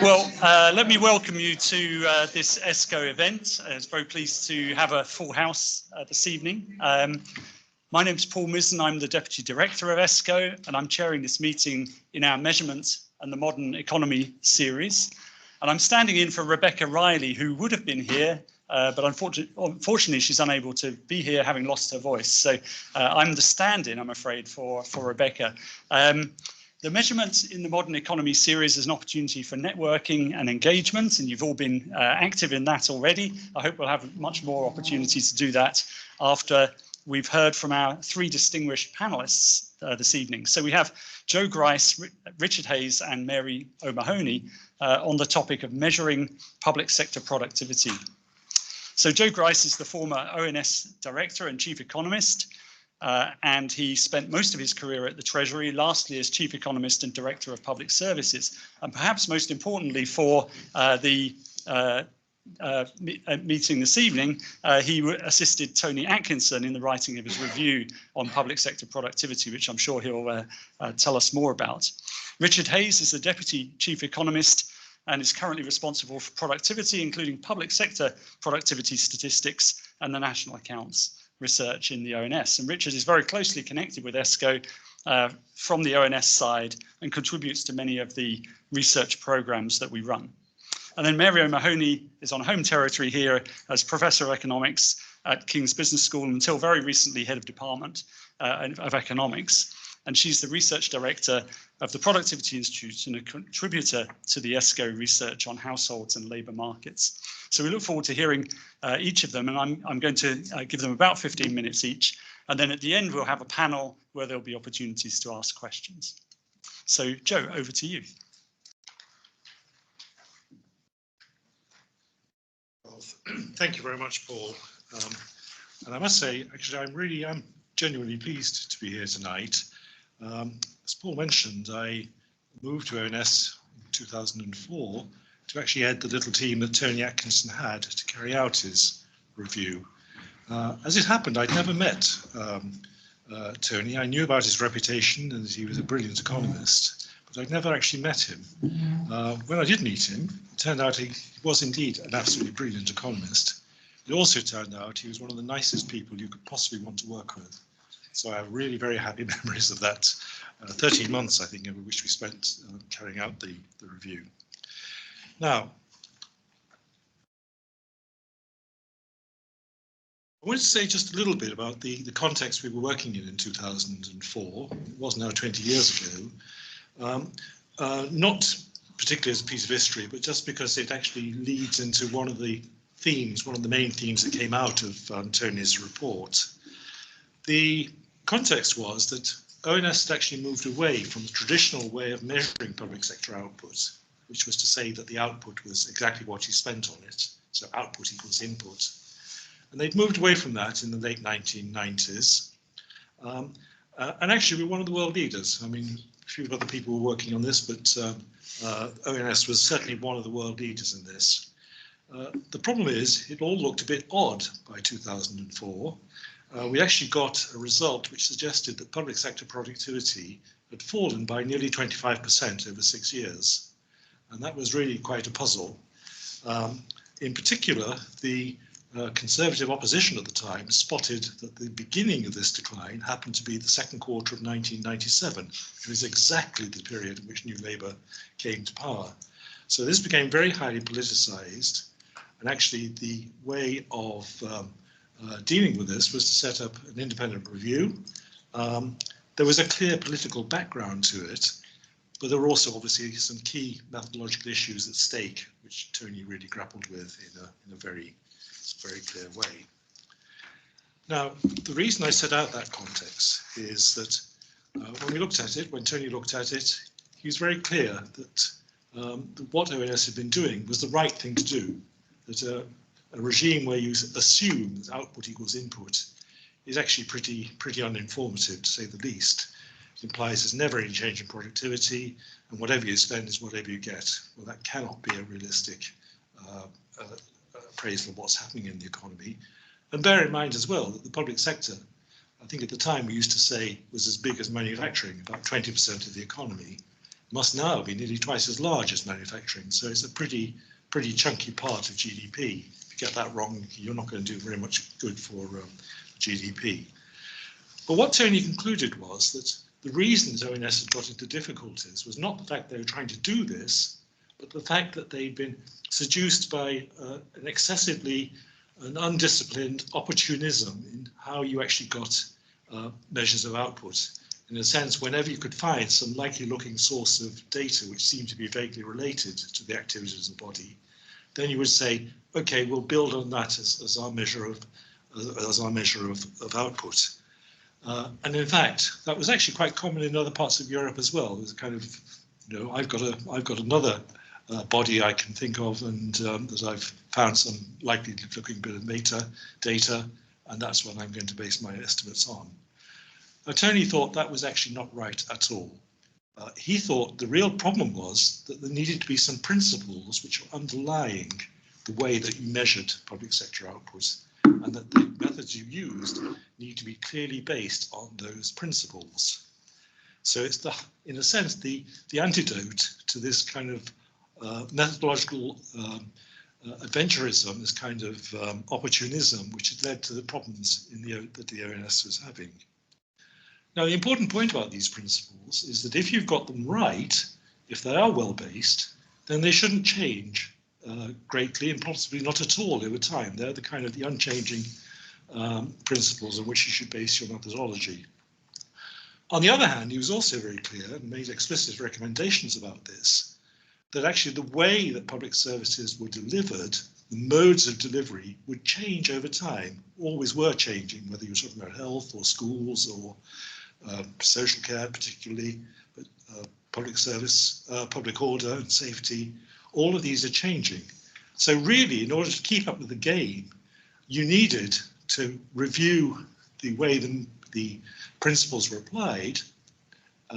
Let me welcome you to this ESCoE event. I was very pleased to have a full house this evening. My name is Paul Mizzen. I'm the Deputy Director of ESCoE, and I'm chairing this meeting in our Measurement and the Modern Economy series. And I'm standing in for Rebecca Riley, who would have been here, but unfortunately she's unable to be here, having lost her voice. So I'm the stand-in, I'm afraid, for Rebecca. The Measurement in the Modern Economy series is an opportunity for networking and engagement, and you've all been active in that already. I hope we'll have much more opportunity to do that after we've heard from our three distinguished panelists this evening. So we have Joe Grice, Richard Hayes and Mary O'Mahony on the topic of measuring public sector productivity. So Joe Grice is the former ONS Director and Chief Economist, and he spent most of his career at the Treasury, lastly as Chief Economist and Director of Public Services. And perhaps most importantly for the meeting this evening, he assisted Tony Atkinson in the writing of his review on public sector productivity, which I'm sure he'll tell us more about. Richard Hayes is the Deputy Chief Economist and is currently responsible for productivity, including public sector productivity statistics and the national accounts research in the ONS. And Richard is very closely connected with ESCoE from the ONS side and contributes to many of the research programs that we run. And then Mary O'Mahony is on home territory here as Professor of Economics at King's Business School, and until very recently Head of Department of Economics. And she's the Research Director of the Productivity Institute and a contributor to the ESCoE research on households and labour markets. So we look forward to hearing each of them, and I'm going to give them about 15 minutes each. And then at the end, we'll have a panel where there'll be opportunities to ask questions. So Joe, over to you. Well, thank you very much, Paul. And I must say, actually, I am genuinely pleased to be here tonight. As Paul mentioned, I moved to ONS in 2004 to actually head the little team that Tony Atkinson had to carry out his review. As it happened, I'd never met Tony. I knew about his reputation and that he was a brilliant economist, but I'd never actually met him. When I did meet him, it turned out he was indeed an absolutely brilliant economist. It also turned out he was one of the nicest people you could possibly want to work with. So I have really very happy memories of that 13 months, I think, over which we spent carrying out the review. Now, I want to say just a little bit about the context we were working in 2004. It was now 20 years ago. Not particularly as a piece of history, but just because it actually leads into one of the themes, one of the main themes that came out of Tony's report. The context was that ONS had actually moved away from the traditional way of measuring public sector output, which was to say that the output was exactly what you spent on it, so output equals input. And they'd moved away from that in the late 1990s. And actually, we're one of the world leaders. I mean, a few other people were working on this, but ONS was certainly one of the world leaders in this. The problem is, it all looked a bit odd by 2004. We actually got a result which suggested that public sector productivity had fallen by nearly 25% over 6 years. And that was really quite a puzzle. In particular, the Conservative opposition at the time spotted that the beginning of this decline happened to be the second quarter of 1997. It was exactly the period in which New Labour came to power. So this became very highly politicised. And actually, the way of dealing with this was to set up an independent review. There was a clear political background to it, but there were also obviously some key methodological issues at stake, which Tony really grappled with in a very clear way. Now, the reason I set out that context is that when we looked at it, when Tony looked at it, he was very clear that what ONS had been doing was the right thing to do, that a regime where you assume that output equals input is actually pretty uninformative, to say the least. It implies there's never any change in productivity, and whatever you spend is whatever you get. Well, that cannot be a realistic appraisal of what's happening in the economy. And bear in mind as well that the public sector, I think at the time we used to say, was as big as manufacturing, about 20% of the economy. must now be nearly twice as large as manufacturing. So it's a pretty chunky part of GDP. If you get that wrong, you're not going to do very much good for GDP. But what Tony concluded was that the reason that ONS had got into difficulties was not the fact they were trying to do this, but the fact that they'd been seduced by an excessively undisciplined opportunism in how you actually got measures of output. In a sense, whenever you could find some likely looking source of data which seemed to be vaguely related to the activities of the body, then you would say, okay, we'll build on that as our measure of output. And in fact, that was actually quite common in other parts of Europe as well. There's a kind of, you know, I've got another body I can think of, and that I've found some likely looking bit of data, and that's what I'm going to base my estimates on. Now, Tony thought that was actually not right at all. He thought the real problem was that there needed to be some principles which were underlying the way that you measured public sector output, and that the methods you used need to be clearly based on those principles. So it's in a sense, the antidote to this kind of methodological adventurism, this kind of opportunism, which had led to the problems that the ONS was having. Now, the important point about these principles is that if you've got them right, if they are well-based, then they shouldn't change greatly, and possibly not at all over time. They're the kind of the unchanging principles on which you should base your methodology. On the other hand, he was also very clear and made explicit recommendations about this, that actually the way that public services were delivered, the modes of delivery would change over time, always were changing, whether you're talking about health or schools or social care particularly, but public service, public order and safety, all of these are changing. So really, in order to keep up with the game, you needed to review the way the principles were applied,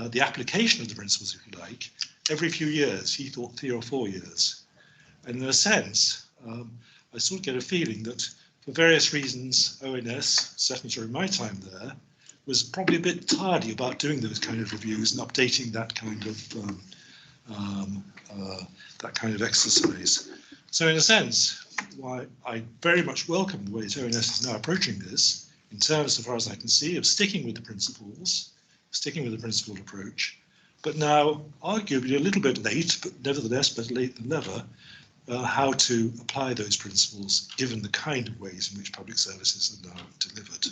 the application of the principles, if you like, every few years. He thought 3 or 4 years. And in a sense, I sort of get a feeling that for various reasons, ONS, certainly during my time there, was probably a bit tardy about doing those kind of reviews and updating that kind of exercise. So in a sense, why I very much welcome the way that ONS is now approaching this, in terms, as far as I can see, of sticking with the principles, sticking with the principled approach, but now arguably a little bit late, but nevertheless better late than never, how to apply those principles given the kind of ways in which public services are now delivered.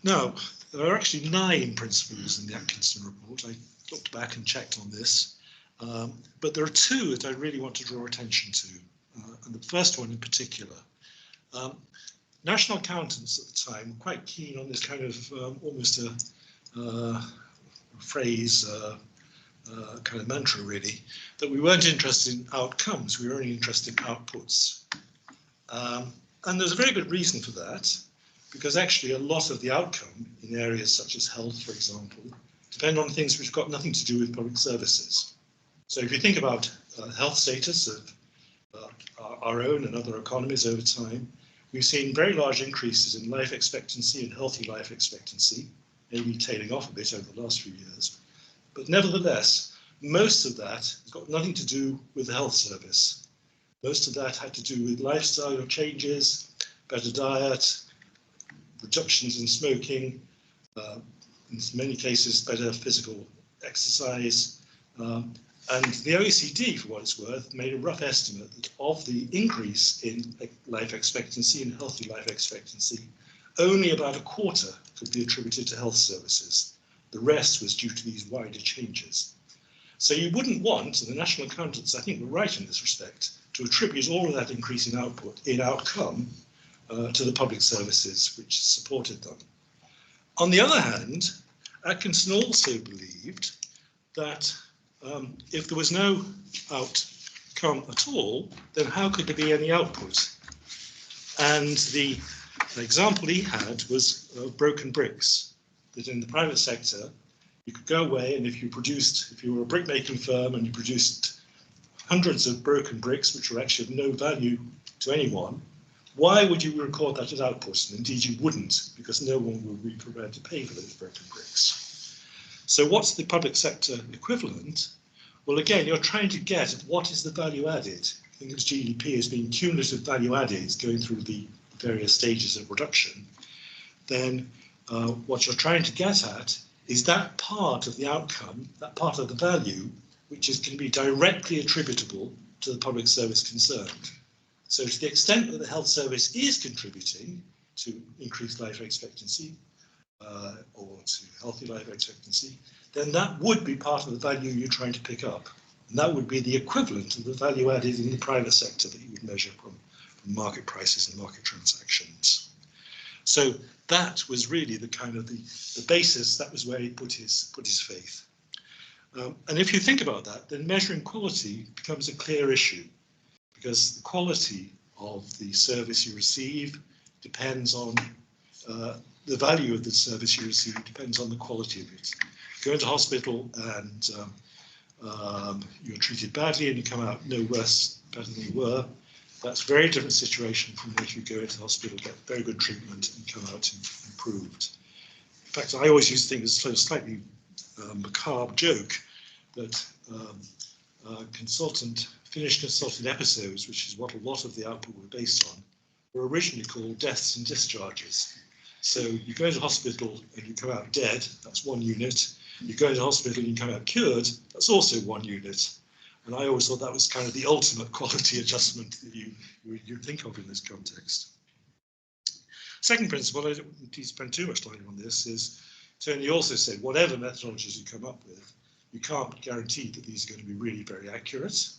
Now, there are actually 9 principles in the Atkinson report. I looked back and checked on this, but there are 2 that I really want to draw attention to, and the first one in particular. National accountants at the time were quite keen on this kind of almost a phrase, kind of mantra really, that we weren't interested in outcomes, we were only interested in outputs. And there's a very good reason for that, because actually a lot of the outcome in areas such as health, for example, depend on things which have got nothing to do with public services. So if you think about health status of our own and other economies over time, we've seen very large increases in life expectancy and healthy life expectancy, maybe tailing off a bit over the last few years. But nevertheless, most of that has got nothing to do with the health service. Most of that had to do with lifestyle changes, better diet, reductions in smoking, in many cases better physical exercise. And the OECD, for what it's worth, made a rough estimate that of the increase in life expectancy and healthy life expectancy, only about a quarter could be attributed to health services. The rest was due to these wider changes. So you wouldn't want, and the national accountants, I think, were right in this respect, to attribute all of that increase in outcome to the public services which supported them. On the other hand, Atkinson also believed that if there was no outcome at all, then how could there be any output? And the example he had was broken bricks, that in the private sector, you could go away and if you were a brickmaking firm and you produced hundreds of broken bricks, which were actually of no value to anyone, Why would you record that as output? And indeed you wouldn't, because no one would be prepared to pay for those broken bricks. So what's the public sector equivalent? Well, again, you're trying to get at what is the value added. Think of GDP as being cumulative value added going through the various stages of production. Then what you're trying to get at is that part of the outcome, that part of the value, which is going to be directly attributable to the public service concerned. So to the extent that the health service is contributing to increased life expectancy or to healthy life expectancy, then that would be part of the value you're trying to pick up. And that would be the equivalent of the value added in the private sector that you would measure from market prices and market transactions. So that was really the kind of the basis. That was where he put his faith. And if you think about that, then measuring quality becomes a clear issue, because the quality of the service you receive depends on the value of the service you receive depends on the quality of it. You go into hospital and you're treated badly and you come out no worse, better than you were. That's a very different situation from if you go into hospital, get very good treatment and come out improved. In fact, I always used to think it's a slightly macabre joke that Finnish consultant episodes, which is what a lot of the output were based on, were originally called deaths and discharges. So you go into hospital and you come out dead, that's 1 unit. You go into hospital and you come out cured, that's also 1 unit. And I always thought that was kind of the ultimate quality adjustment that you think of in this context. Second principle, I don't need to spend too much time on this, is Tony also said whatever methodologies you come up with, you can't guarantee that these are going to be really very accurate.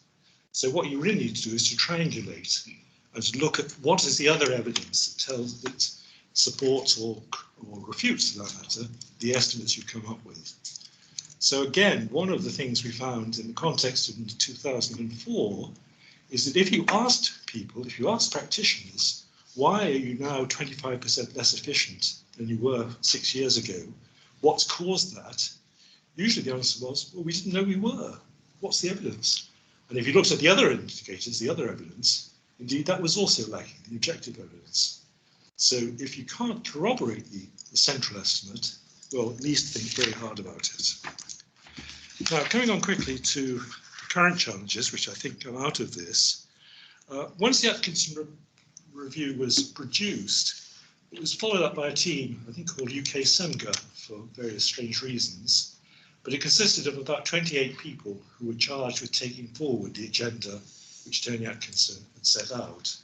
So what you really need to do is to triangulate and to look at what is the other evidence that supports or refutes, for that matter, the estimates you've come up with. So again, one of the things we found in the context of 2004 is that if you asked people, if you asked practitioners, why are you now 25% less efficient than you were 6 years ago? What's caused that? Usually the answer was, well, we didn't know we were. What's the evidence? And if you looked at the other indicators, the other evidence, indeed that was also lacking, the objective evidence. So if you can't corroborate the central estimate, well, at least think very hard about it. Now, coming on quickly to the current challenges, which I think come out of this, once the Atkinson review was produced, it was followed up by a team, I think called UK SEMGA for various strange reasons, but it consisted of about 28 people who were charged with taking forward the agenda which Tony Atkinson had set out.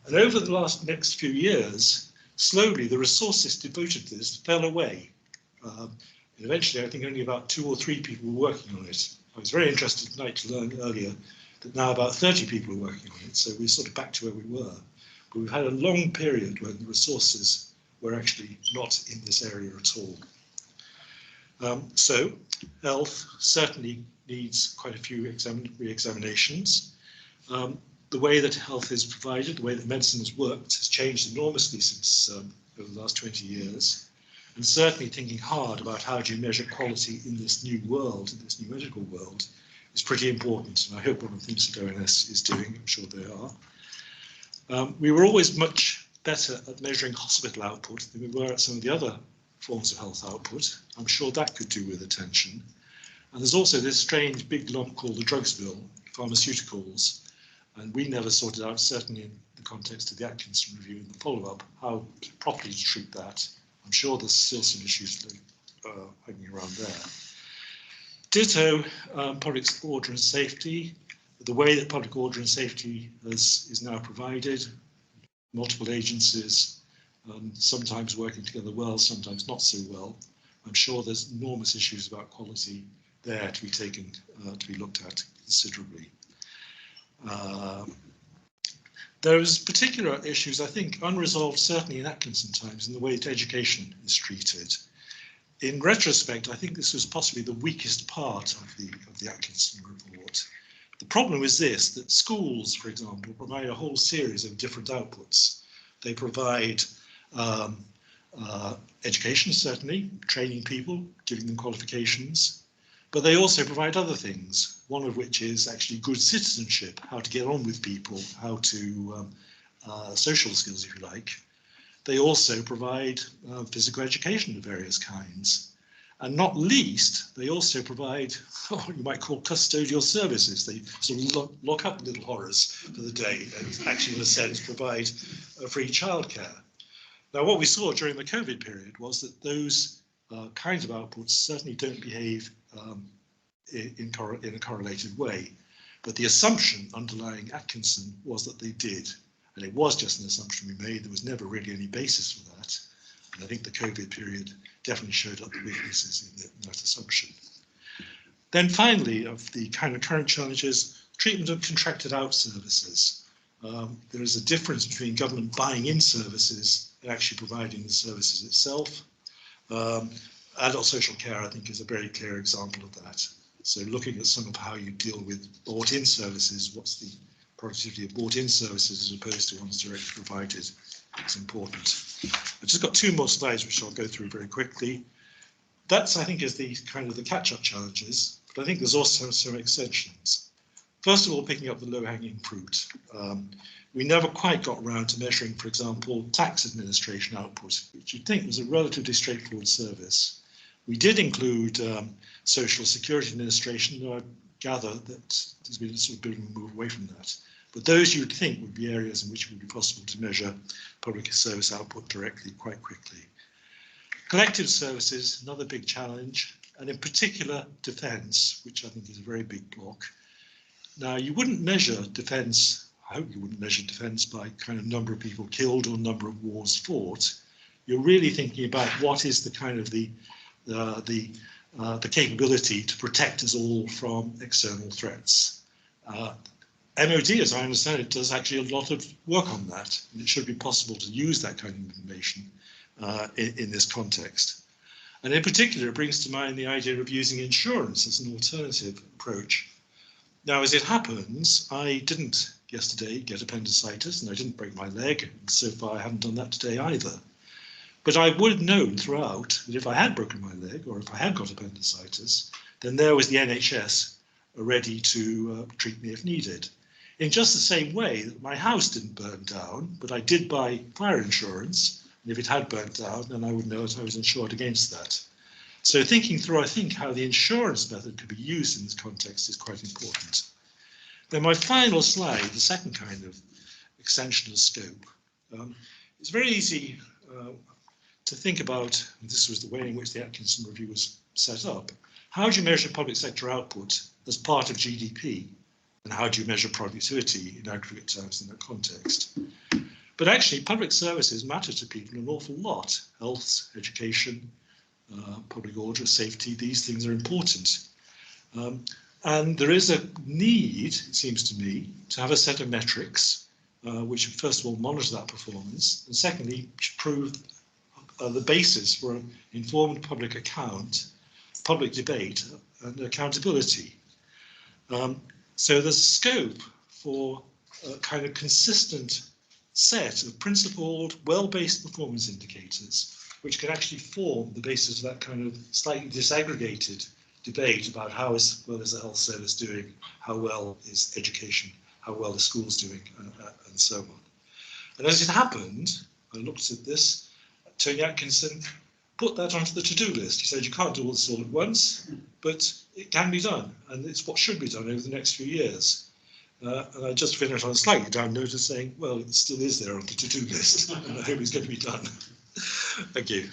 And over the next few years, slowly the resources devoted to this fell away. And eventually, I think only about 2 or 3 people were working on it. I was very interested tonight to learn earlier that now about 30 people are working on it, so we're sort of back to where we were. But we've had a long period when the resources were actually not in this area at all. So health certainly needs quite a few re-examinations. The way that health is provided, the way that medicine has worked has changed enormously since over the last 20 years. And certainly thinking hard about how do you measure quality in this new world, in this new medical world, is pretty important. And I hope one of the things that ONS is doing, I'm sure they are. We were always much better at measuring hospital output than we were at some of the other forms of health output. I'm sure that could do with attention. And there's also this strange big lump called the drugs bill, pharmaceuticals. And we never sorted out, certainly in the context of the Atkinson review and the follow-up, how properly to treat that. I'm sure there's still some issues hanging around there. Ditto, public order and safety. The way that public order and safety is now provided, multiple agencies, sometimes working together well, sometimes not so well. I'm sure there's enormous issues about quality there to be taken, to be looked at considerably. There's particular issues, I think, unresolved certainly in Atkinson times in the way that education is treated. In retrospect, I think this was possibly the weakest part of the Atkinson report. The problem is this, that schools, for example, provide a whole series of different outputs. They provide education, certainly, training people, giving them qualifications, but they also provide other things, one of which is actually good citizenship, how to get on with people, how to social skills, if you like, they also provide physical education of various kinds. And not least, they also provide what you might call custodial services. They sort of lock up little horrors for the day and actually, in a sense, provide free childcare. Now, what we saw during the COVID period was that those kinds of outputs certainly don't behave in a correlated way. But the assumption underlying Atkinson was that they did. And it was just an assumption we made. There was never really any basis for that. And I think the COVID period definitely showed up the weaknesses in that assumption. Then finally, of the kind of current challenges, treatment of contracted out services. There is a difference between government buying in services and actually providing the services itself. Adult social care, I think, is a very clear example of that. So looking at some of how you deal with bought-in services, what's the productivity of bought-in services as opposed to ones directly provided, is important. I've just got 2 more slides which I'll go through very quickly. That's, I think, is the kind of the catch-up challenges, but I think there's also some extensions. First of all, picking up the low-hanging fruit. We never quite got around to measuring, for example, tax administration output, which you'd think was a relatively straightforward service. We did include Social Security Administration, though I gather that there's been a sort of bit of a move away from that. But those you'd think would be areas in which it would be possible to measure public service output directly quite quickly. Collective services, another big challenge, and in particular defence, which I think is a very big block. Now, you wouldn't measure defence, I hope you wouldn't measure defence by kind of number of people killed or number of wars fought. You're really thinking about what is the kind of the capability to protect us all from external threats. MOD, as I understand it, does actually a lot of work on that, and it should be possible to use that kind of information in this context. And in particular, it brings to mind the idea of using insurance as an alternative approach. Now, as it happens, I didn't yesterday get appendicitis, and I didn't break my leg, and so far I haven't done that today either. But I would have known throughout that if I had broken my leg, or if I had got appendicitis, then there was the NHS ready to treat me if needed. In just the same way that my house didn't burn down, but I did buy fire insurance, and if it had burnt down, then I would know that I was insured against that. So thinking through, I think, how the insurance method could be used in this context is quite important. Then my final slide, the second kind of extension of scope. It's very easy to think about, and this was the way in which the Atkinson review was set up, how do you measure public sector output as part of GDP? And how do you measure productivity in aggregate terms in that context? But actually, public services matter to people an awful lot. Health, education, public order, safety, these things are important. And there is a need, it seems to me, to have a set of metrics which first of all monitor that performance, and secondly, prove the basis for an informed public account, public debate, and accountability. So there's scope for a kind of consistent set of principled, well-based performance indicators, which can actually form the basis of that kind of slightly disaggregated debate about how well is the health service doing, how well is education, how well the schools doing, and so on. And as it happened, I looked at this, Tony Atkinson put that onto the to-do list. He said, you can't do all this all at once, but it can be done, and it's what should be done over the next few years. And I just finished on a slightly down note of saying, well, it still is there on the to-do list, and I hope it's going to be done. Thank you.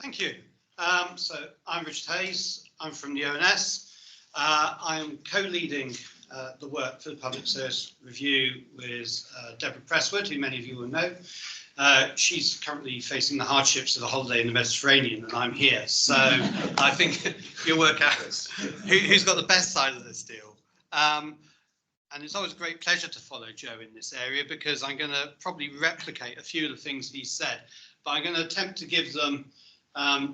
Thank you. So I'm Richard Hayes. I'm from the ONS. I am co-leading the work for the Public Service Review with Deborah Presswood, who many of you will know. She's currently facing the hardships of a holiday in the Mediterranean, and I'm here. So I think you'll work out who's got the best side of this deal. And it's always a great pleasure to follow Joe in this area, because I'm going to probably replicate a few of the things he said, but I'm going to attempt to give them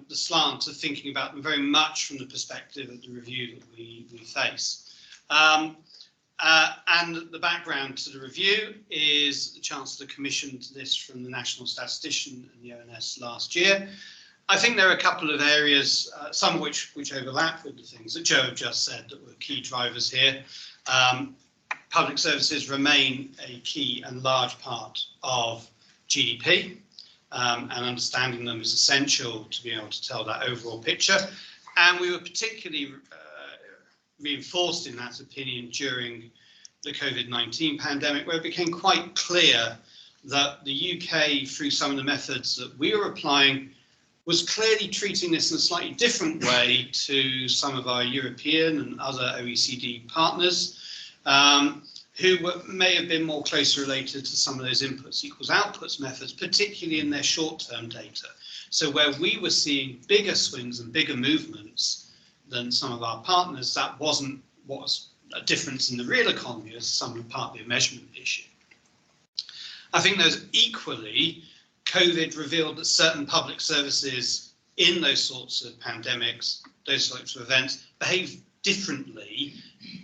the slant of thinking about them very much from the perspective of the review that we face. And the background to the review is the Chancellor commissioned this from the National Statistician and the ONS last year. I think there are a couple of areas, some which overlap with the things that Joe just said that were key drivers here. Public services remain a key and large part of GDP, and understanding them is essential to be able to tell that overall picture. And we were particularly reinforced in that opinion during the COVID-19 pandemic, where it became quite clear that the UK, through some of the methods that we were applying, was clearly treating this in a slightly different way to some of our European and other OECD partners, who may have been more closely related to some of those inputs equals outputs methods, particularly in their short-term data. So where we were seeing bigger swings and bigger movements than some of our partners, that wasn't what's a difference in the real economy, as some partly a measurement issue. I think those equally, COVID revealed that certain public services in those sorts of pandemics, those sorts of events, behave differently,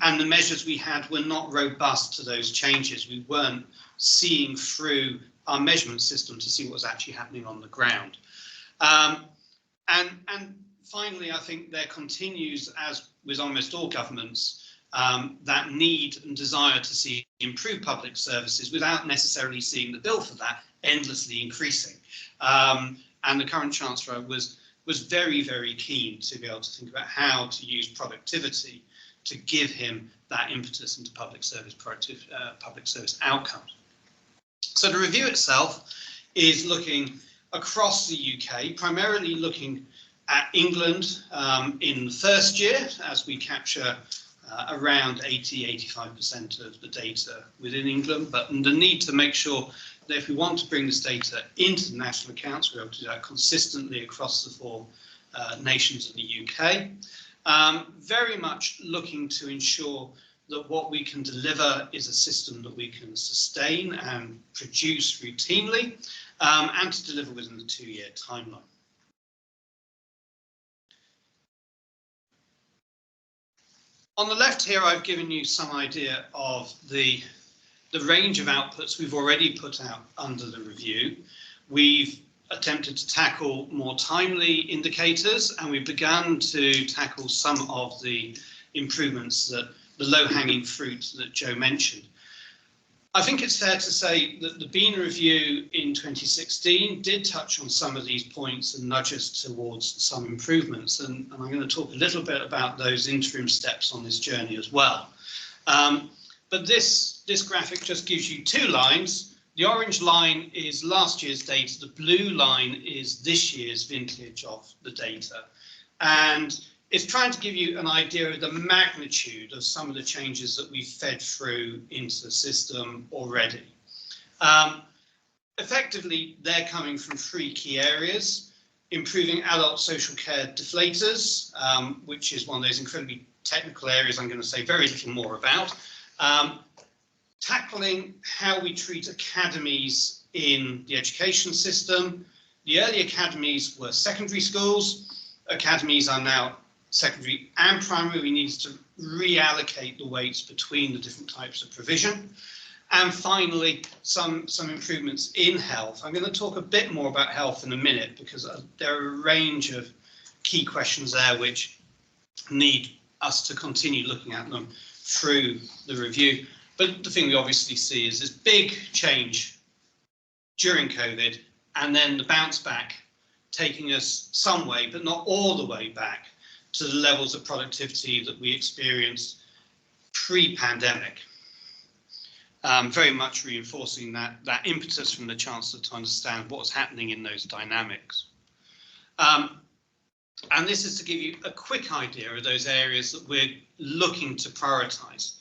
and the measures we had were not robust to those changes. We weren't seeing through our measurement system to see what was actually happening on the ground. And finally, I think there continues, as with almost all governments, that need and desire to see improved public services without necessarily seeing the bill for that endlessly increasing. And the current Chancellor was very, very keen to be able to think about how to use productivity to give him that impetus into public service outcomes. So the review itself is looking across the UK, primarily looking at England in the first year, as we capture around 80–85% of the data within England, but the need to make sure that if we want to bring this data into the national accounts, we're able to do that consistently across the four nations of the UK. Very much looking to ensure that what we can deliver is a system that we can sustain and produce routinely, and to deliver within the 2-year timeline. On the left here, I've given you some idea of the range of outputs we've already put out under the review. We've attempted to tackle more timely indicators, and we've begun to tackle some of the improvements, that the low-hanging fruit that Joe mentioned. I think it's fair to say that the Bean review in 2016 did touch on some of these points and nudge us towards some improvements, and I'm going to talk a little bit about those interim steps on this journey as well. But this graphic just gives you 2 lines. The orange line is last year's data, the blue line is this year's vintage of the data. And it's trying to give you an idea of the magnitude of some of the changes that we've fed through into the system already. Effectively, they're coming from 3 key areas: improving adult social care deflators, which is one of those incredibly technical areas I'm going to say very little more about. Tackling how we treat academies in the education system. The early academies were secondary schools. Academies are now secondary and primary. We need to reallocate the weights between the different types of provision. And finally, some improvements in health. I'm going to talk a bit more about health in a minute, because there are a range of key questions there which need us to continue looking at them through the review. But the thing we obviously see is this big change during COVID, and then the bounce back taking us some way, but not all the way back to the levels of productivity that we experienced pre-pandemic. Very much reinforcing that impetus from the Chancellor to understand what's happening in those dynamics. And this is to give you a quick idea of those areas that we're looking to prioritise.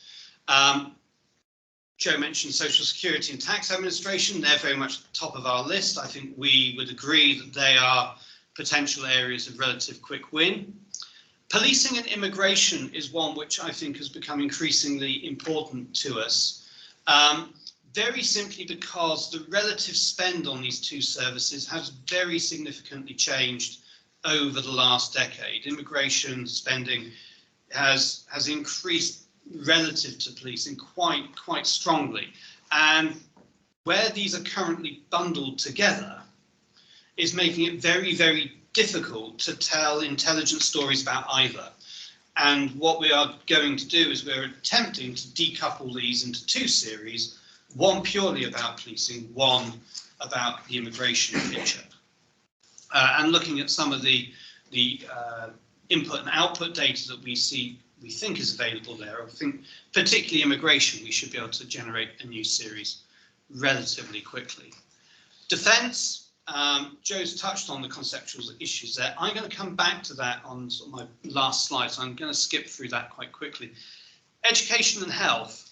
Joe mentioned Social Security and Tax Administration. They're very much at the top of our list. I think we would agree that they are potential areas of relative quick win. Policing and immigration is one which I think has become increasingly important to us. Very simply because the relative spend on these 2 services has very significantly changed over the last decade. Immigration spending has increased relative to policing quite strongly. And where these are currently bundled together is making it very difficult to tell intelligent stories about either. And what we are going to do is we're attempting to decouple these into two series, one purely about policing, one about the immigration picture. And looking at some of the input and output data that we think is available there. I think particularly immigration, we should be able to generate a new series relatively quickly. Defence, Joe's touched on the conceptual issues there. I'm going to come back to that on sort of my last slide, so I'm going to skip through that quite quickly. Education and health.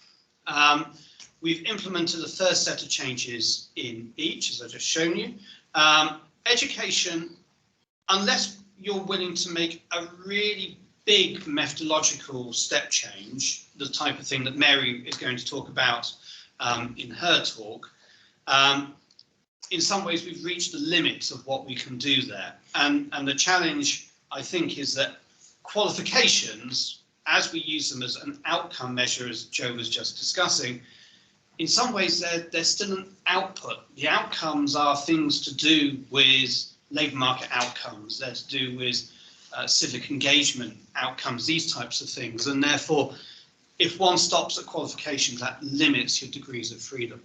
We've implemented the first set of changes in each, as I've just shown you. Education, unless you're willing to make a really big methodological step change, the type of thing that Mary is going to talk about in her talk, in some ways we've reached the limits of what we can do there. And the challenge, I think, is that qualifications, as we use them as an outcome measure, as Joe was just discussing, in some ways they're still an output. The outcomes are things to do with labour market outcomes, they're to do with civic engagement outcomes, these types of things. And therefore, if one stops at qualifications, that limits your degrees of freedom.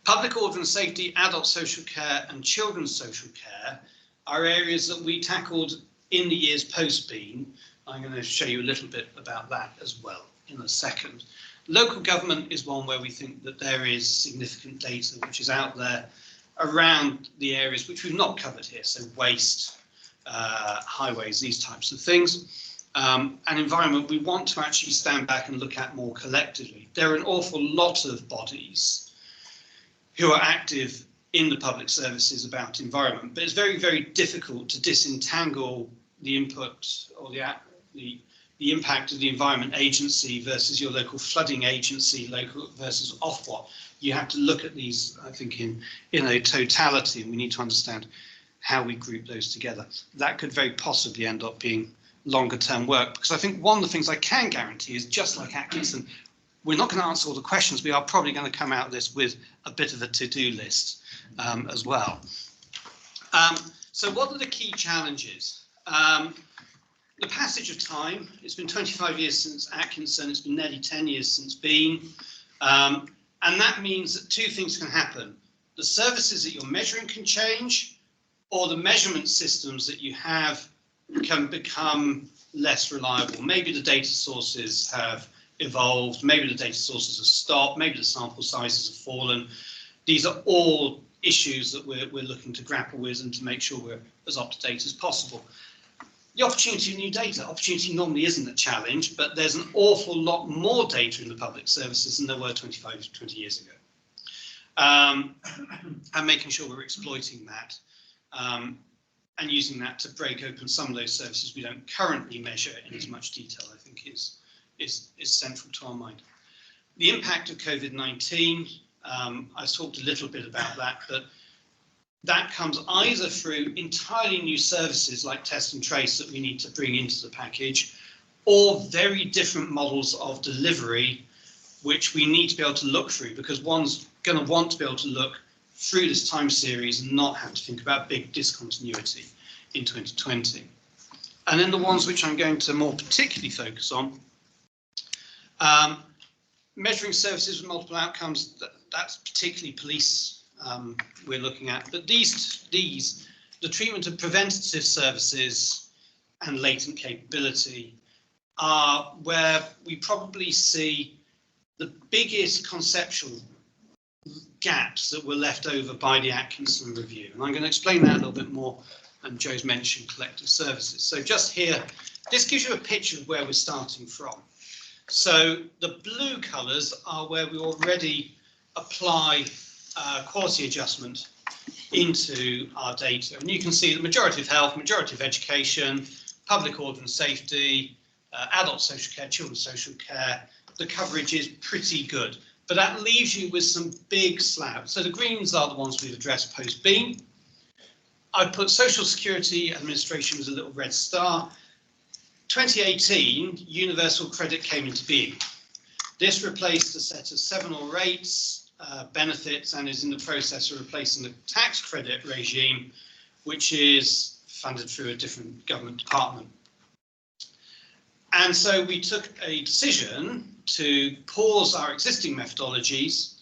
Public order and safety, adult social care and children's social care are areas that we tackled in the years post-Bean. I'm going to show you a little bit about that as well in a second. Local government is one where we think that there is significant data which is out there around the areas which we've not covered here, so waste, highways, these types of things. And environment, we want to actually stand back and look at more collectively. There are an awful lot of bodies who are active in the public services about environment, but it's very difficult to disentangle the input or the impact of the Environment Agency versus your local flooding agency, local versus Ofwat. You have to look at these, I think, in a totality, and we need to understand how we group those together. That could very possibly end up being longer term work, because I think one of the things I can guarantee is, just like Atkinson, we're not going to answer all the questions. We are probably going to come out of this with a bit of a to-do list as well. So what are the key challenges? The passage of time. It's been 25 years since Atkinson. It's been nearly 10 years since Bean. And that means that two things can happen. The services that you're measuring can change, or the measurement systems that you have can become less reliable. Maybe the data sources have evolved, maybe the data sources have stopped, maybe the sample sizes have fallen. These are all issues that we're looking to grapple with and to make sure we're as up to date as possible. The opportunity of new data. Opportunity normally isn't a challenge, but there's an awful lot more data in the public services than there were 20 years ago. And making sure we're exploiting that and using that to break open some of those services we don't currently measure in as much detail, I think is central to our mind. The impact of COVID-19, I talked a little bit about that, but that comes either through entirely new services like test and trace that we need to bring into the package, or very different models of delivery, which we need to be able to look through, because one's going to want to be able to look through this time series and not have to think about big discontinuity in 2020. And then the ones which I'm going to more particularly focus on, measuring services with multiple outcomes, that's particularly police we're looking at. But the treatment of preventative services and latent capability are where we probably see the biggest conceptual gaps that were left over by the Atkinson review. And I'm going to explain that a little bit more, and Joe's mentioned collective services. So just here, this gives you a picture of where we're starting from. So the blue colours are where we already apply quality adjustment into our data. And you can see the majority of health, majority of education, public order and safety, adult social care, children's social care, the coverage is pretty good. But that leaves you with some big slabs. So the greens are the ones we've addressed post-Bean. I put Social Security Administration as a little red star. 2018, universal credit came into being. This replaced a set of 7 or 8 benefits and is in the process of replacing the tax credit regime, which is funded through a different government department. And so we took a decision to pause our existing methodologies,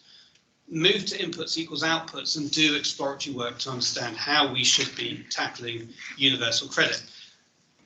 move to inputs equals outputs, and do exploratory work to understand how we should be tackling universal credit.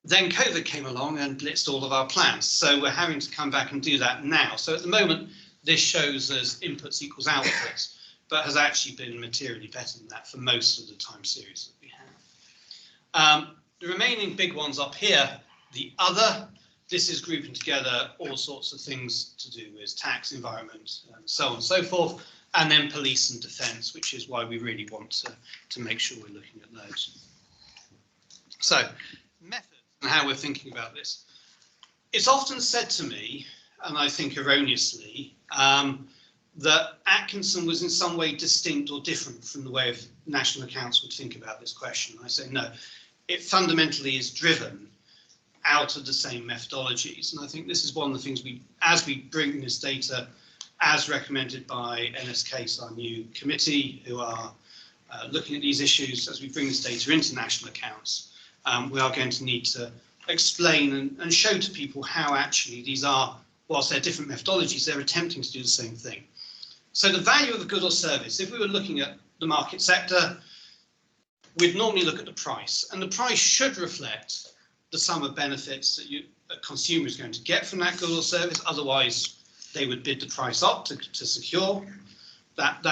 Then COVID came along and blitzed all of our plans. So we're having to come back and do that now. So at the moment, this shows as inputs equals outputs, but has actually been materially better than that for most of the time series that we have. The remaining big ones up here, the other, this is grouping together all sorts of things to do with tax, environment, and so on and so forth, and then police and defence, which is why we really want to make sure we're looking at those. So, methods and how we're thinking about this. It's often said to me, and I think erroneously, that Atkinson was in some way distinct or different from the way of national accounts would think about this question. I say no, it fundamentally is driven out of the same methodologies. And I think this is one of the things as we bring this data, as recommended by NSCASE, our new committee, who are looking at these issues, as we bring this data into national accounts, we are going to need to explain and show to people how actually these are, whilst they're different methodologies, they're attempting to do the same thing. So the value of a good or service, if we were looking at the market sector, we'd normally look at the price, and the price should reflect the sum of benefits that a consumer is going to get from that good or service. Otherwise, they would bid the price up to secure that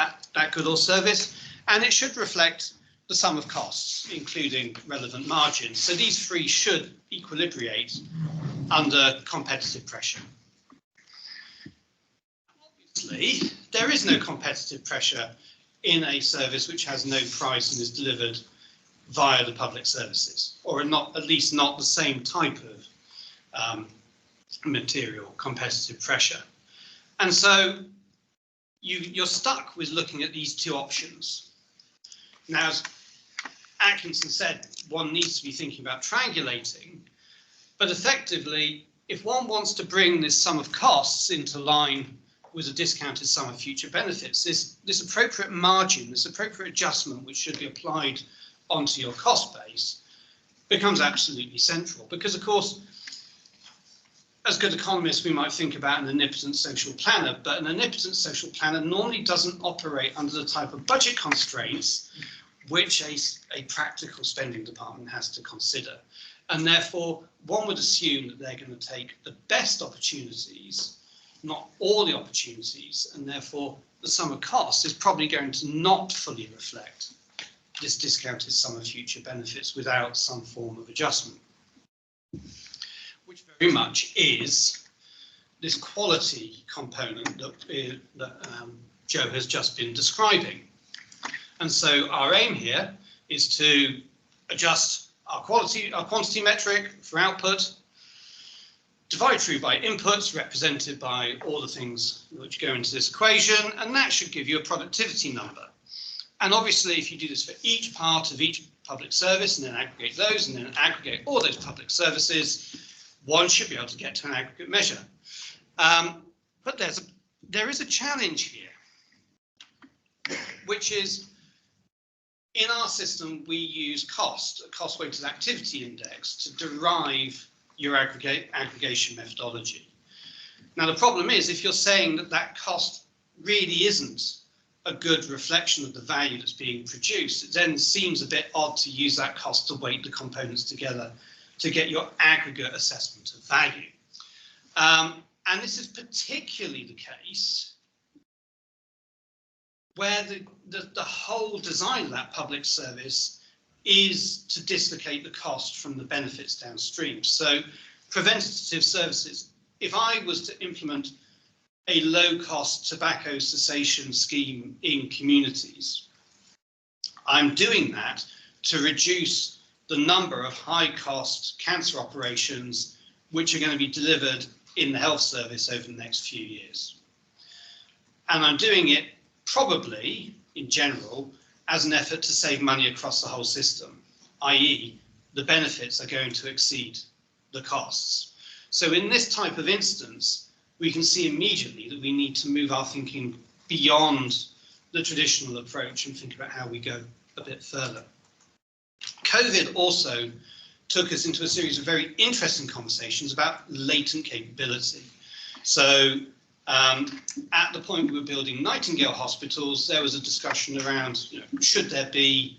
good or service, and it should reflect the sum of costs, including relevant margins. So these three should equilibrate under competitive pressure. Obviously, there is no competitive pressure in a service which has no price and is delivered via the public services, or at least not the same type of material competitive pressure. And so you're stuck with looking at these two options. Now, as Atkinson said, one needs to be thinking about triangulating, but effectively, if one wants to bring this sum of costs into line with a discounted sum of future benefits, this appropriate margin, this appropriate adjustment which should be applied onto your cost base becomes absolutely central, because of course, as good economists, we might think about an omnipotent social planner, but an omnipotent social planner normally doesn't operate under the type of budget constraints which a practical spending department has to consider. And therefore, one would assume that they're going to take the best opportunities, not all the opportunities, and therefore the sum of costs is probably going to not fully reflect this discounted sum of future benefits without some form of adjustment, which very much is this quality component that Joe has just been describing. And so our aim here is to adjust our quantity metric for output, divide through by inputs represented by all the things which go into this equation, and that should give you a productivity number. And obviously, if you do this for each part of each public service and then aggregate those and then aggregate all those public services, one should be able to get to an aggregate measure. But there is a challenge here, which is in our system, we use a cost-weighted activity index, to derive your aggregation methodology. Now, the problem is, if you're saying that cost really isn't a good reflection of the value that's being produced, it then seems a bit odd to use that cost to weight the components together to get your aggregate assessment of value. And this is particularly the case where the whole design of that public service is to dislocate the cost from the benefits downstream. So preventative services, if I was to implement a low-cost tobacco cessation scheme in communities, I'm doing that to reduce the number of high-cost cancer operations which are going to be delivered in the health service over the next few years. And I'm doing it probably, in general, as an effort to save money across the whole system, i.e. the benefits are going to exceed the costs. So in this type of instance, we can see immediately that we need to move our thinking beyond the traditional approach and think about how we go a bit further. COVID also took us into a series of very interesting conversations about latent capability. So at the point we were building Nightingale hospitals, there was a discussion around, should there be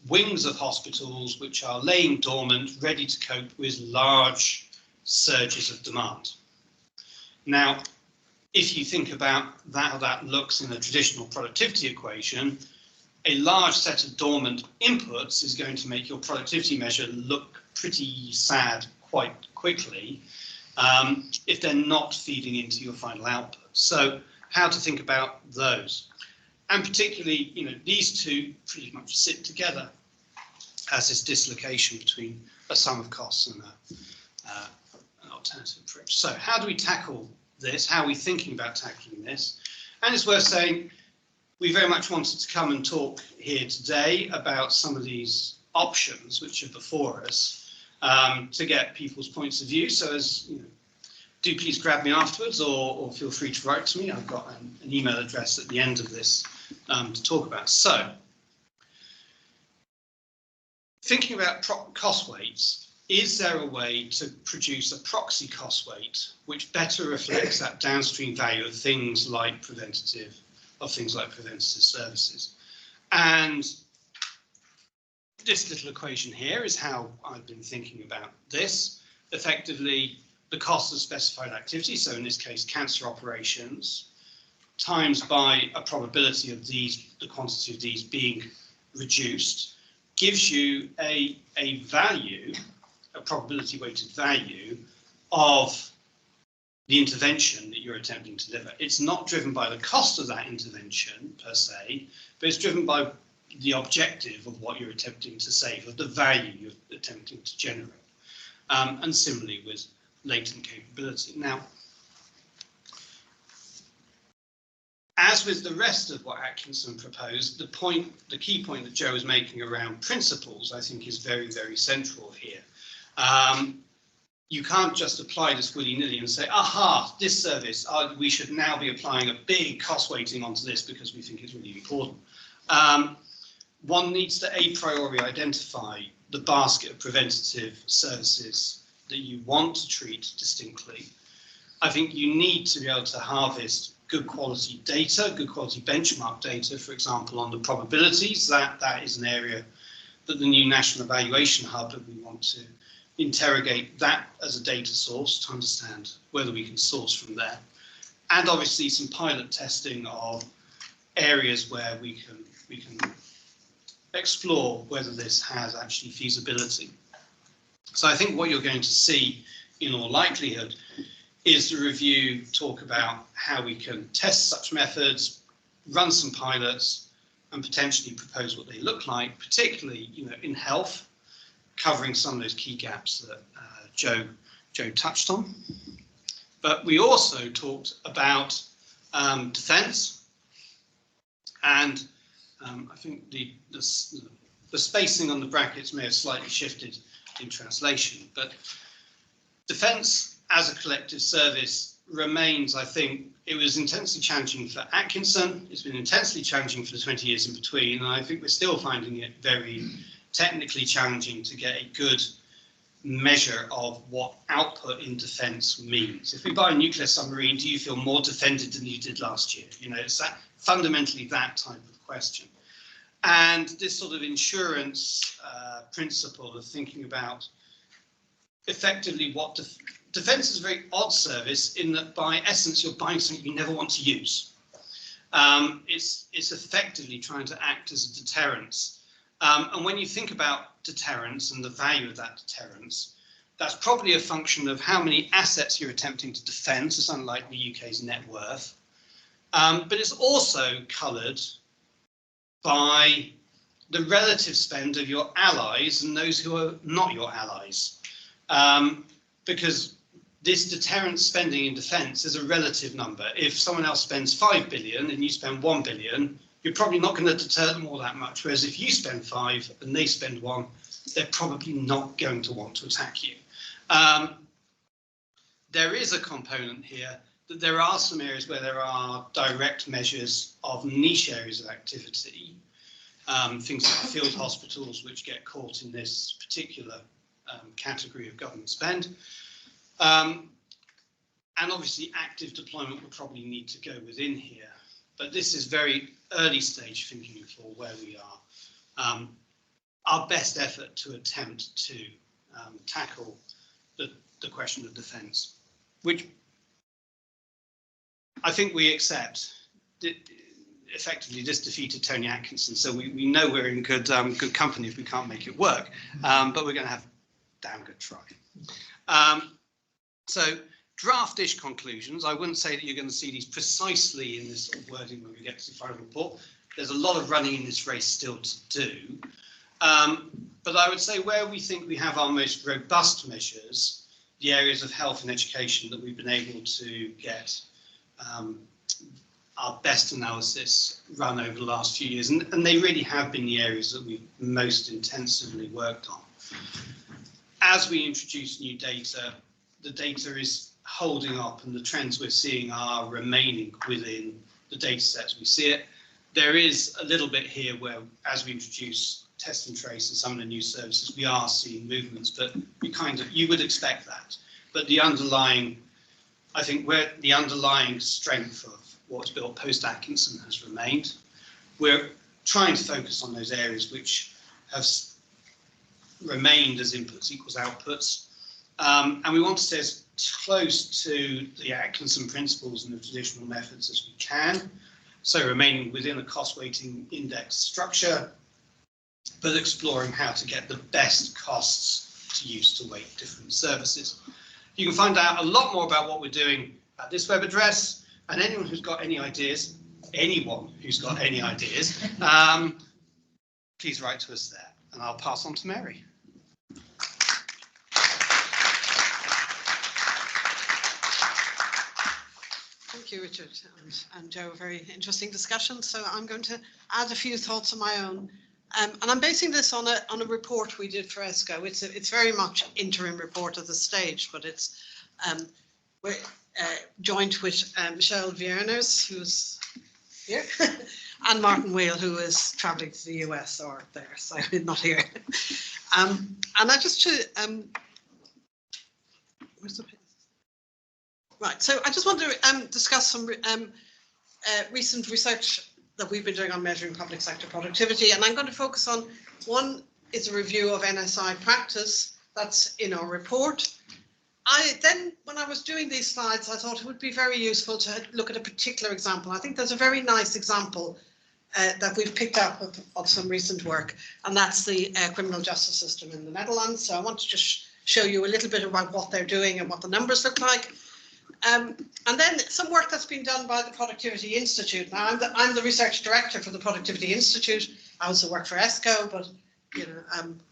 wings of hospitals which are laying dormant, ready to cope with large surges of demand. Now, if you think about how that looks in a traditional productivity equation, a large set of dormant inputs is going to make your productivity measure look pretty sad quite quickly if they're not feeding into your final output. So how to think about those. And particularly, these two pretty much sit together as this dislocation between a sum of costs and an alternative approach. So how do we tackle this? How are we thinking about tackling this? And it's worth saying, we very much wanted to come and talk here today about some of these options which are before us to get people's points of view. So as do please grab me afterwards or feel free to write to me. I've got an email address at the end of this to talk about. So thinking about cost weights, is there a way to produce a proxy cost weight which better reflects that downstream value of things like preventative services? And this little equation here is how I've been thinking about this. Effectively, the cost of specified activity, so in this case, cancer operations, times by a probability of these, the quantity of these being reduced, gives you a value, a probability weighted value of the intervention that you're attempting to deliver. It's not driven by the cost of that intervention per se, but it's driven by the objective of what you're attempting to save, of the value you're attempting to generate. And similarly with latent capability. Now, as with the rest of what Atkinson proposed, the key point that Joe is making around principles, I think, is very, very central here. You can't just apply this willy-nilly and say, aha, this service, we should now be applying a big cost weighting onto this because we think it's really important. One needs to a priori identify the basket of preventative services that you want to treat distinctly. I think you need to be able to harvest good quality data, good quality benchmark data, for example, on the probabilities. That is an area that the new National Evaluation Hub that we want to interrogate that as a data source to understand whether we can source from there. And obviously some pilot testing of areas where we can explore whether this has actually feasibility. So I think what you're going to see in all likelihood is the review talk about how we can test such methods, run some pilots, and potentially propose what they look like, particularly in health, covering some of those key gaps that Joe touched on. But we also talked about defence, and I think the spacing on the brackets may have slightly shifted in translation, but defence as a collective service remains, I think, it was intensely challenging for Atkinson, it's been intensely challenging for the 20 years in between, and I think we're still finding it very technically challenging to get a good measure of what output in defence means. If we buy a nuclear submarine, do you feel more defended than you did last year? It's fundamentally that type of question. And this sort of insurance principle of thinking about effectively what defence is a very odd service in that by essence you're buying something you never want to use. It's effectively trying to act as a deterrence. And when you think about deterrence and the value of that deterrence, that's probably a function of how many assets you're attempting to defend, so something like the UK's net worth. But it's also coloured by the relative spend of your allies and those who are not your allies. Because this deterrent spending in defence is a relative number. If someone else spends 5 billion and you spend 1 billion, you're probably not going to deter them all that much. Whereas if you spend 5 and they spend 1, they're probably not going to want to attack you. There is a component here that there are some areas where there are direct measures of niche areas of activity, things like field hospitals, which get caught in this particular category of government spend. And obviously active deployment would probably need to go within here, but this is very early stage thinking for where we are. Our best effort to attempt to tackle the question of defence, which I think we accept. Effectively, this defeated Tony Atkinson, so we know we're in good company if we can't make it work, but we're going to have a damn good try. So draftish conclusions. I wouldn't say that you're going to see these precisely in this sort of wording when we get to the final report. There's a lot of running in this race still to do. But I would say where we think we have our most robust measures, the areas of health and education that we've been able to get our best analysis run over the last few years, and they really have been the areas that we've most intensively worked on. As we introduce new data, the data is holding up and the trends we're seeing are remaining within the data sets we see it. There is a little bit here where, as we introduce test and trace and some of the new services, we are seeing movements, but you would expect that. But the underlying, I think where the underlying strength of what's built post-Atkinson has remained. We're trying to focus on those areas which have remained as inputs equals outputs. And we want to stay as close to the Atkinson principles and the traditional methods as we can. So remaining within a cost weighting index structure, but exploring how to get the best costs to use to weight different services. You can find out a lot more about what we're doing at this web address, and anyone who's got any ideas, please write to us there, and I'll pass on to Mary. Thank you, Richard and Joe. Very interesting discussion. So I'm going to add a few thoughts of my own. And I'm basing this on a report we did for ESCoE. It's very much interim report at this stage, but it's we're joint with Michelle Vierners, who's here, and Martin Whale, who is travelling to the US or there, so not here. And I just where's the pin? Right, so I just want to discuss some recent research that we've been doing on measuring public sector productivity, and I'm going to focus on one is a review of NSI practice that's in our report. When I was doing these slides, I thought it would be very useful to look at a particular example. I think there's a very nice example that we've picked up of some recent work, and that's the criminal justice system in the Netherlands. So I want to just show you a little bit about what they're doing and what the numbers look like. And then some work that's been done by the Productivity Institute. Now, I'm the research director for the Productivity Institute. I also work for ESCoE, but you know,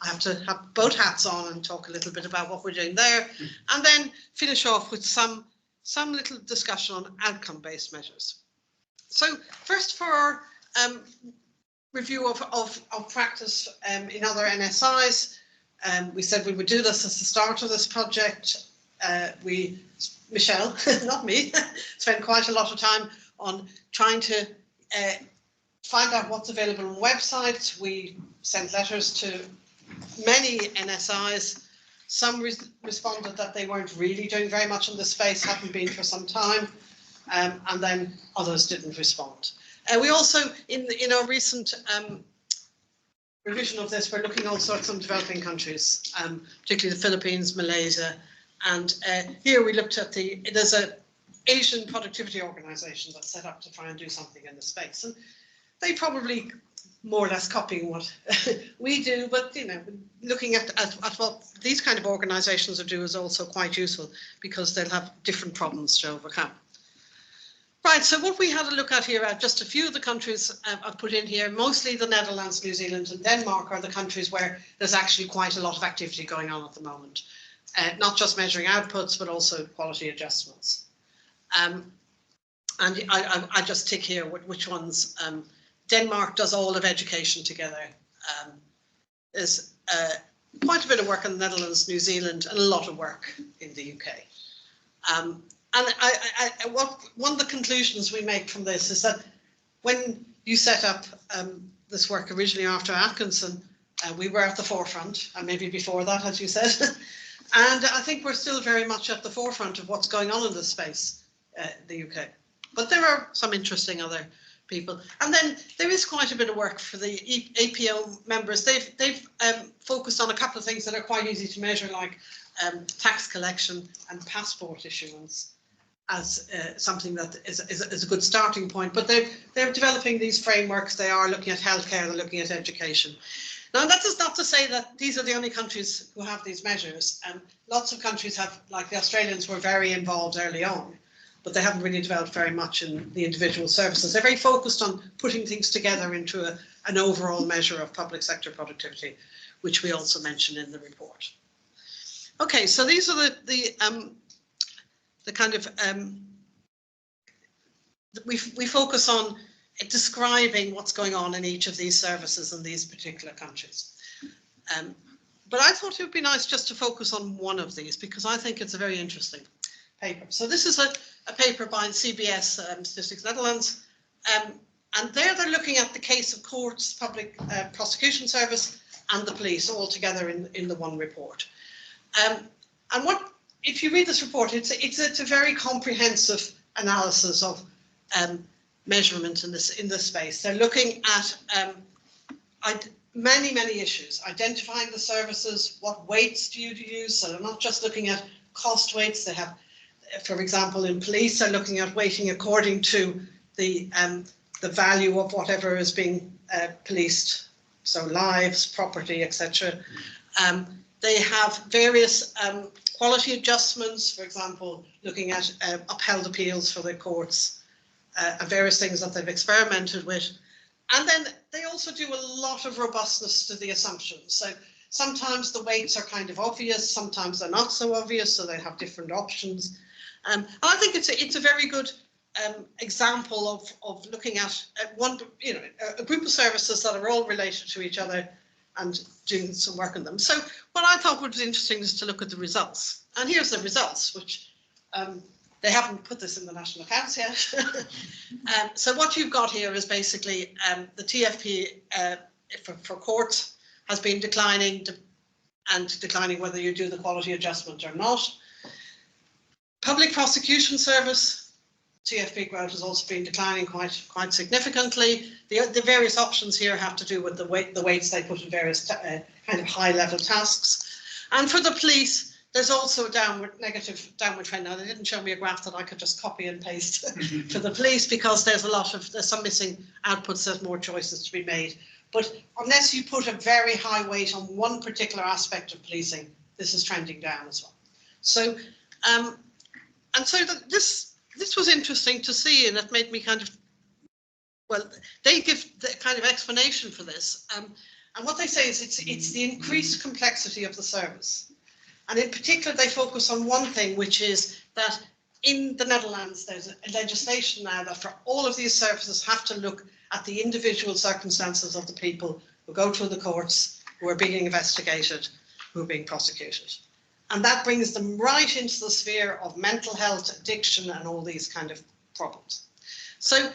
I have to have both hats on and talk a little bit about what we're doing there, and then finish off with some little discussion on outcome-based measures. So first, for our review of practice in other NSIs, we said we would do this as the start of this project. Michelle, not me, spent quite a lot of time on trying to find out what's available on websites. We sent letters to many NSIs. Some responded that they weren't really doing very much in this space, haven't been for some time, and then others didn't respond. We also, in our recent revision of this, we're looking also at some developing countries, particularly the Philippines, Malaysia, and here we looked at there's an Asian productivity organization that's set up to try and do something in the space, and they probably more or less copying what we do, but you know, looking at what these kind of organizations do is also quite useful because they'll have different problems to overcome. Right, so what we had a look at here are just a few of the countries I've put in here. Mostly the Netherlands, New Zealand and Denmark are the countries where there's actually quite a lot of activity going on at the moment. Not just measuring outputs, but also quality adjustments. And I just tick here which ones. Denmark does all of education together. quite a bit of work in the Netherlands, New Zealand, and a lot of work in the UK. And one of the conclusions we make from this is that when you set up this work originally after Atkinson, we were at the forefront, and maybe before that, as you said. And I think we're still very much at the forefront of what's going on in this space, the UK. But there are some interesting other people. And then there is quite a bit of work for the APO members. They've focused on a couple of things that are quite easy to measure, like tax collection and passport issuance, as something that is a good starting point. But they're developing these frameworks. They are looking at healthcare, they're looking at education. Now, that is not to say that these are the only countries who have these measures. Lots of countries have, like the Australians were very involved early on, but they haven't really developed very much in the individual services. They're very focused on putting things together into an overall measure of public sector productivity, which we also mention in the report. Okay, so these are the kind of, we focus on describing what's going on in each of these services in these particular countries. But I thought it would be nice just to focus on one of these, because I think it's a very interesting paper. So this is a paper by CBS, Statistics Netherlands, and they're looking at the case of courts, public prosecution service, and the police all together in the one report. And what, if you read this report, it's a very comprehensive analysis of measurement in this space. They're looking at many issues, identifying the services, what weights do you use. So they're not just looking at cost weights. They have, for example, in police, they're looking at weighting according to the value of whatever is being policed, so lives, property, etc. They have various quality adjustments, for example, looking at upheld appeals for the courts, and various things that they've experimented with. And then they also do a lot of robustness to the assumptions. So sometimes the weights are kind of obvious, sometimes they're not so obvious, so they have different options. And I think it's a very good example of looking at one, a group of services that are all related to each other and doing some work on them. So what I thought would be interesting is to look at the results. And here's the results, which they haven't put this in the national accounts yet. So what you've got here is basically the TFP for courts has been declining whether you do the quality adjustment or not. Public prosecution service, TFP growth has also been declining quite significantly. The various options here have to do with the weights they put in various kind of high-level tasks. And for the police, there's also a negative downward trend. Now, they didn't show me a graph that I could just copy and paste for the police, because there's some missing outputs, there's more choices to be made. But unless you put a very high weight on one particular aspect of policing, this is trending down as well. So, this was interesting to see, and it made me kind of, well, they give the kind of explanation for this. And what they say is it's the increased complexity of the service. And in particular, they focus on one thing, which is that in the Netherlands, there's a legislation now that for all of these services have to look at the individual circumstances of the people who go through the courts, who are being investigated, who are being prosecuted. And that brings them right into the sphere of mental health, addiction, and all these kind of problems. So,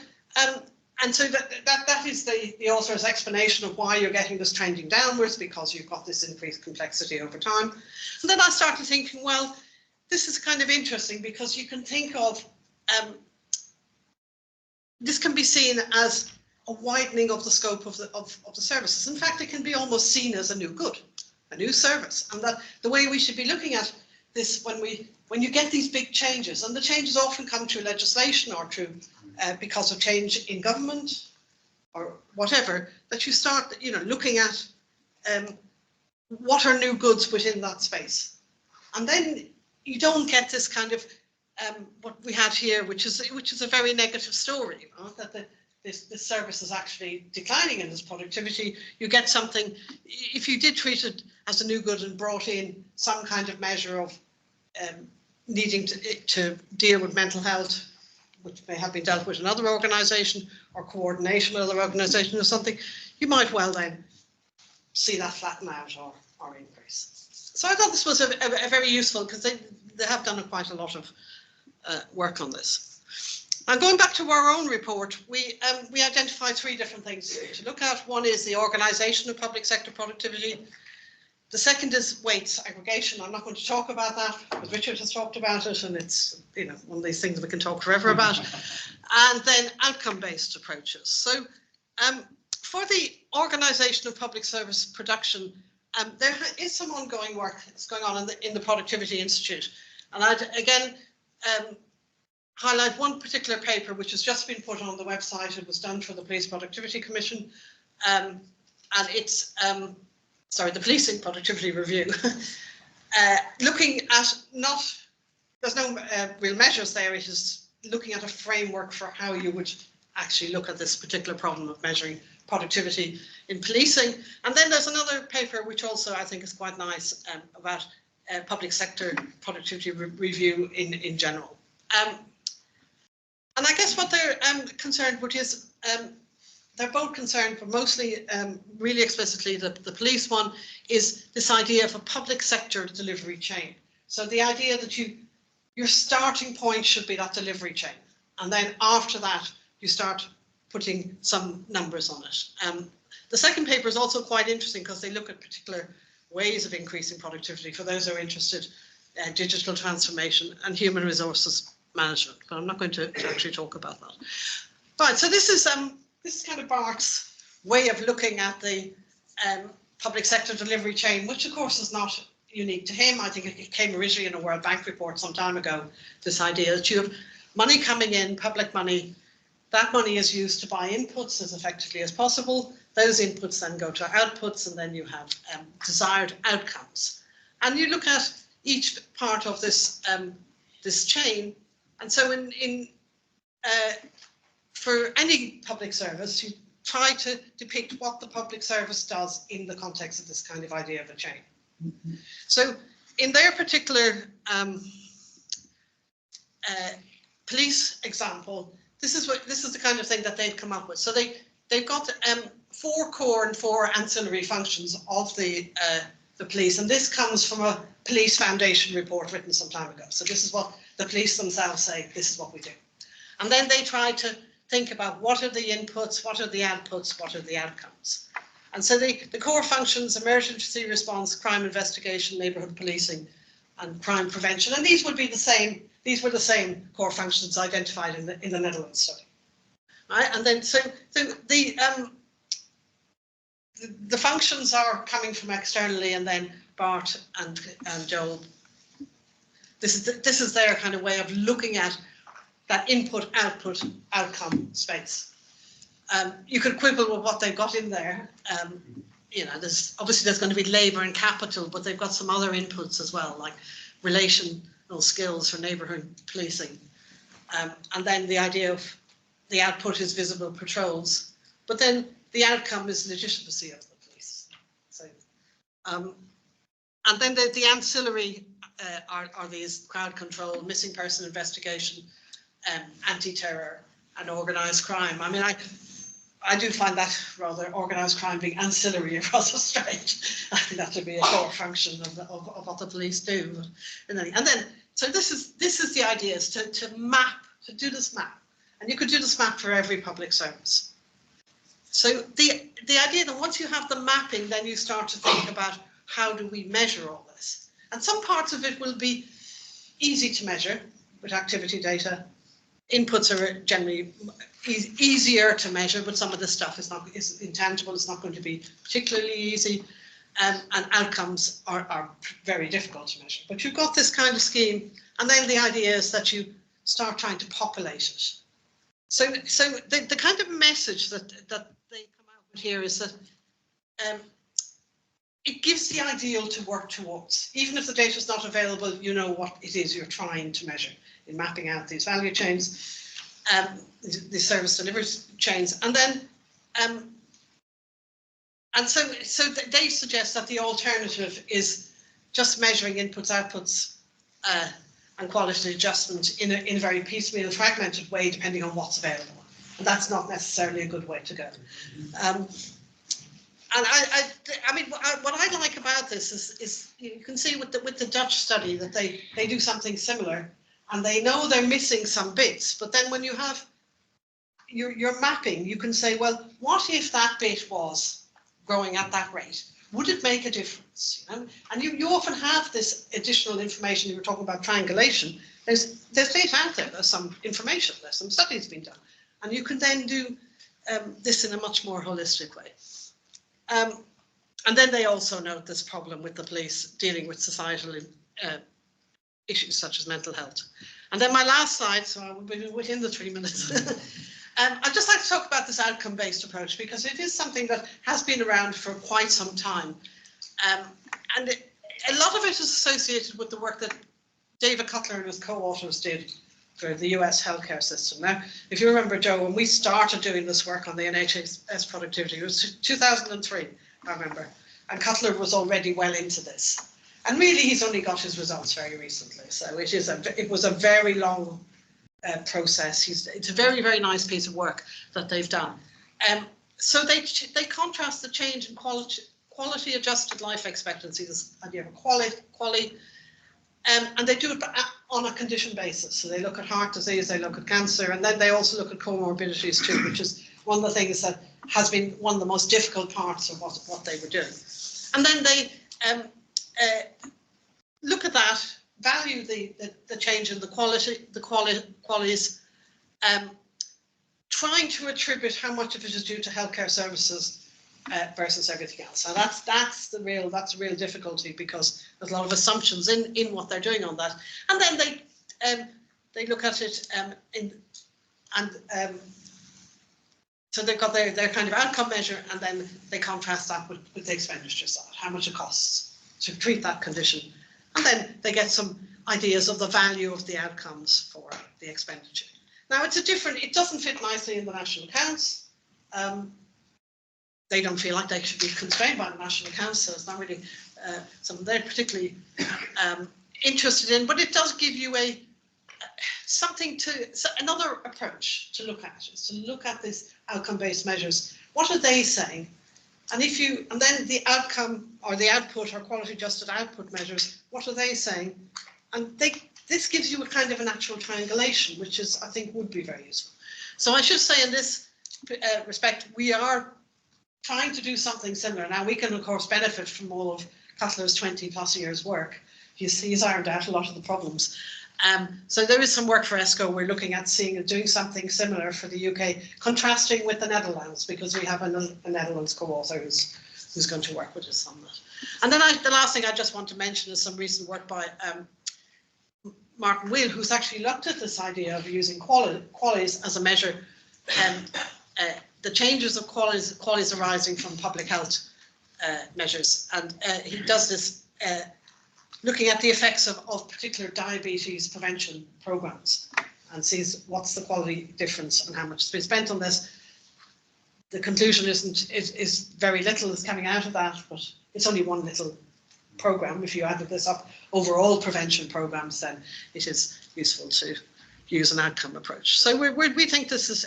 and so that is the author's explanation of why you're getting this trending downwards, because you've got this increased complexity over time. And then I started thinking, well, this is kind of interesting, because you can think of, this can be seen as a widening of the scope of the services. In fact, it can be almost seen as a new good, a new service. And that the way we should be looking at this when you get these big changes, and the changes often come through legislation or through because of change in government or whatever, that you start, looking at what are new goods within that space. And then you don't get this kind of what we had here, which is a very negative story, that this service is actually declining in its productivity. You get something, if you did treat it as a new good and brought in some kind of measure of needing to deal with mental health, which may have been dealt with in another organisation, or coordination with other organisations or something, you might well then see that flatten out or increase. So I thought this was a very useful, because they have done quite a lot of work on this. And going back to our own report, we identified 3 different things to look at. One is the organisation of public sector productivity. The second is weights aggregation. I'm not going to talk about that, but Richard has talked about it, and it's one of these things we can talk forever about. And then outcome-based approaches. So for the organisation of public service production, there is some ongoing work that's going on in the Productivity Institute. And I'd again highlight one particular paper which has just been put on the website. It was done for the Police Productivity Commission, and it's the Policing Productivity Review, looking at there's no real measures there. It is looking at a framework for how you would actually look at this particular problem of measuring productivity in policing. And then there's another paper which also I think is quite nice about public sector productivity review in general. And I guess what they're concerned with is, they're both concerned, but mostly really explicitly the police one, is this idea of a public sector delivery chain. So the idea that your starting point should be that delivery chain. And then after that, you start putting some numbers on it. The second paper is also quite interesting because they look at particular ways of increasing productivity for those who are interested, digital transformation and human resources management. But I'm not going to actually talk about that. Right, so this is kind of Bart's way of looking at the public sector delivery chain, which of course is not unique to him. I think it came originally in a World Bank report some time ago, this idea that you have money coming in, public money, that money is used to buy inputs as effectively as possible. Those inputs then go to outputs, and then you have desired outcomes. And you look at each part of this this chain. And so for any public service, you try to depict what the public service does in the context of this kind of idea of a chain. Mm-hmm. So in their particular police example, this is the kind of thing that they've come up with. So they've got 4 core and 4 ancillary functions of the police, and this comes from a Police Foundation report written some time ago. So this is what the police themselves say, this is what we do. And then they try to think about what are the inputs, what are the outputs, what are the outcomes. And so the core functions: emergency response, crime investigation, neighbourhood policing, and crime prevention. And these would be the same. These were the same core functions identified in the Netherlands study. Right? And then so the functions are coming from externally, and then Bart and Joel. This is their kind of way of looking at that input, output, outcome space. You could quibble with what they've got in there. There's going to be labour and capital, but they've got some other inputs as well, like relational skills for neighbourhood policing. And then the idea of the output is visible patrols, but then the outcome is legitimacy of the police. So, and then the ancillary are these crowd control, missing person investigation, anti-terror, and organised crime. I mean, I do find that rather organised crime being ancillary rather strange. I think that would be a core function of what the police do. And then so this is the idea, is to do this map, and you could do this map for every public service. So the idea that once you have the mapping, then you start to think about how do we measure all this. And some parts of it will be easy to measure with activity data. Inputs are generally easier to measure, but some of this stuff is intangible. It's not going to be particularly easy, and outcomes are very difficult to measure. But you've got this kind of scheme, and then the idea is that you start trying to populate it. So the kind of message that they come out with here is that it gives the ideal to work towards. Even if the data is not available, you know what it is you're trying to measure in mapping out these value chains, the service delivery chains. And then, and so they suggest that the alternative is just measuring inputs, outputs, and quality adjustment in a very piecemeal, fragmented way, depending on what's available. And that's not necessarily a good way to go. And I mean, what I like about this is you can see with the Dutch study that they do something similar, and they know they're missing some bits. But then when you have your mapping, you can say, well, what if that bit was growing at that rate? Would it make a difference? You know? And you often have this additional information. You were talking about triangulation. There's data out there. There's some information. There's some studies being done, and you can then do this in a much more holistic way. And then they also note this problem with the police dealing with societal issues such as mental health. And then my last slide, so I will be within the 3 minutes. I'd just like to talk about this outcome-based approach because it is something that has been around for quite some time. And a lot of it is associated with the work that David Cutler and his co-authors did for the US healthcare system. Now, if you remember, Joe, when we started doing this work on the NHS productivity, it was 2003, I remember, and Cutler was already well into this. And really, he's only got his results very recently. So it was a very long process. It's a very, very nice piece of work that they've done. So they contrast the change in quality adjusted life expectancy, this idea of quality, and they do it on a condition basis. So they look at heart disease, they look at cancer, and then they also look at comorbidities too, which is one of the things that has been one of the most difficult parts of what they were doing. And then they look at that, value the change in the qualities, trying to attribute how much of it is due to healthcare services versus everything else. So that's the real difficulty because there's a lot of assumptions in what they're doing on that. And then they look at it so they've got their kind of outcome measure, and then they contrast that with the expenditure side, how much it costs to treat that condition. And then they get some ideas of the value of the outcomes for the expenditure. Now it doesn't fit nicely in the national accounts. They don't feel like they should be constrained by the national accounts, so it's not really something they're particularly interested in, but it does give you another approach to look at, is to look at these outcome-based measures. What are they saying? And then the outcome or the output or quality adjusted output measures, what are they saying? And this gives you a kind of a natural triangulation, which I think would be very useful. So I should say in this respect, we are trying to do something similar. Now we can of course benefit from all of Cutler's 20+ years work. He's ironed out a lot of the problems. So there is some work for ESCoE. We're looking at doing something similar for the UK, contrasting with the Netherlands, because we have a Netherlands co-author who's going to work with us on that. And then the last thing I just want to mention is some recent work by Martin Wheel, who's actually looked at this idea of using qualities as a measure, the changes of qualities arising from public health measures. And he does this looking at the effects of particular diabetes prevention programs and sees what's the quality difference and how much has been spent on this. The conclusion is very little is coming out of that, but it's only one little program. If you added this up over all prevention programs, then it is useful to use an outcome approach. So we think this is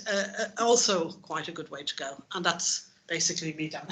also quite a good way to go, and that's basically me done.